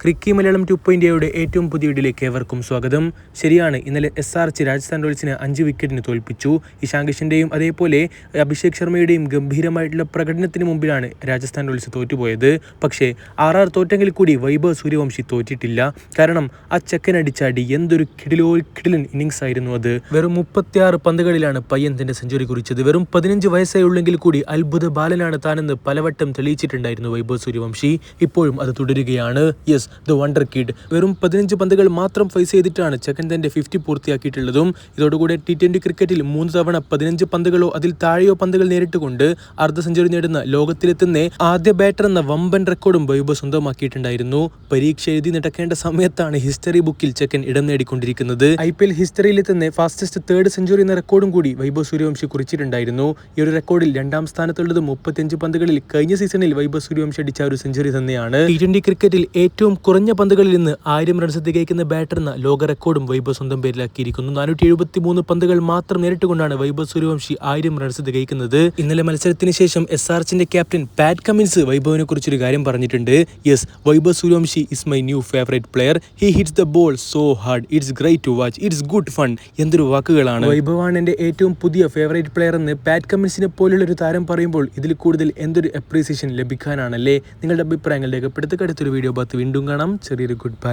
ക്രിക്കി മലയാളം 2.0യുടെ ഏറ്റവും പുതിയ വീഡിയോയിലേക്ക് ഏവർക്കും സ്വാഗതം. ശരിയാണ്, ഇന്നലെ SRH രാജസ്ഥാൻ റോയൽസിനെ 5 വിക്കറ്റിന് തോൽപ്പിച്ചു. ഇഷാൻ കിഷന്റെയും അതേപോലെ അഭിഷേക് ശർമ്മയുടെയും ഗംഭീരമായിട്ടുള്ള പ്രകടനത്തിന് മുമ്പിലാണ് രാജസ്ഥാൻ റോയൽസ് തോറ്റുപോയത്. പക്ഷേ RR തോറ്റെങ്കിൽ കൂടി വൈഭവ് സൂര്യവംശി തോറ്റിട്ടില്ല. കാരണം ആ ചെക്കനടിച്ച അടി എന്തൊരു കിടിലൻ ഇന്നിങ്സ് ആയിരുന്നു അത്. വെറും 36 പന്തുകളിലാണ് പയ്യൻ തന്റെ സെഞ്ചുറി കുറിച്ചത്. വെറും 15 വയസ്സേ ഉള്ളെങ്കിൽ കൂടി അത്ഭുത ബാലനാണ് താനെന്ന് പലവട്ടം തെളിയിച്ചിട്ടുണ്ടായിരുന്നു വൈഭവ് സൂര്യവംശി. ഇപ്പോഴും അത് തുടരുകയാണ്. Yes, the wonder kid. വെറും 15 പന്തുകൾ മാത്രം ഫേസ് ചെയ്തിട്ടാണ് ചെക്കൻ തന്റെ 50 പൂർത്തിയാക്കിയിട്ടുള്ളതും. ഇതോടുകൂടെ T20 ക്രിക്കറ്റിൽ 3 തവണ 15 പന്തുകളോ അതിൽ താഴെയോ പന്തുകൾ നേരിട്ടുകൊണ്ട് അർദ്ധ സെഞ്ചുറി നേടുന്ന ലോകത്തിലെത്തുന്ന ആദ്യ ബാറ്റർ എന്ന വമ്പൻ റെക്കോർഡും വൈഭവ് സ്വന്തമാക്കിയിട്ടുണ്ടായിരുന്നു. പരീക്ഷ എഴുതി നടക്കേണ്ട സമയത്താണ് ഹിസ്റ്ററി ബുക്കിൽ ചെക്കൻ ഇടം നേടിക്കൊണ്ടിരിക്കുന്നത്. IPL ഹിസ്റ്ററിയിലെത്തുന്ന ഫാസ്റ്റസ്റ്റ് തേർഡ് സെഞ്ചുറി എന്ന റെക്കോർഡും കൂടി വൈഭവ് സൂര്യവംശി കുറിച്ചിട്ടുണ്ടായിരുന്നു. ഈ ഒരു റെക്കോർഡിൽ 2ാം സ്ഥാനത്തുള്ളത് 35 പന്തുകളിൽ കഴിഞ്ഞ സീസണിൽ വൈഭവ് സൂര്യവംശി അടിച്ച ഒരു സെഞ്ചുറി തന്നെയാണ്. T20 ക്രിക്കറ്റിൽ ഏറ്റവും കുറഞ്ഞ പന്തുകളിൽ നിന്ന് 1000 റൺസ് തികയ്ക്കുന്ന ബാറ്റർ എന്ന ലോക റെക്കോർഡും വൈഭവ് സ്വന്തം പേരിലാക്കിയിരിക്കുന്നു. 473 പന്തുകൾ മാത്രം നേരിട്ടുകൊണ്ടാണ് വൈഭവ് സൂര്യവംശി 1000 റൺസ് തികയ്ക്കുന്നത്. ഇന്നലെ മത്സരത്തിന് ശേഷം SRHന്റെ ക്യാപ്റ്റൻ പാറ്റ് കമ്മിൻസ് വൈഭവിനെ കുറിച്ചൊരു കാര്യം പറഞ്ഞിട്ടുണ്ട്. Yes, Vaibhav Suryavanshi is my new favourite player. He hits the ball so hard. It's great to watch. It's good fun. എന്തൊരു വാക്കുകളാണ്. വൈഭവാണ് എന്റെ ഏറ്റവും പുതിയ ഫേവറേറ്റ് പ്ലെയർ എന്ന് പാറ്റ് കമ്മിൻസിനെ പോലുള്ള ഒരു താരം പറയുമ്പോൾ ഇതിൽ കൂടുതൽ എന്തൊരു അപ്രീസിയേഷൻ ലഭിക്കാനാണല്ലേ. നിങ്ങളുടെ അഭിപ്രായങ്ങൾ രേഖപ്പെടുത്തുക. അടുത്തൊരു വീഡിയോ ഭാഗത്ത് വീണ്ടും കാണാം. ചെറിയൊരു ഗുഡ് ബൈ.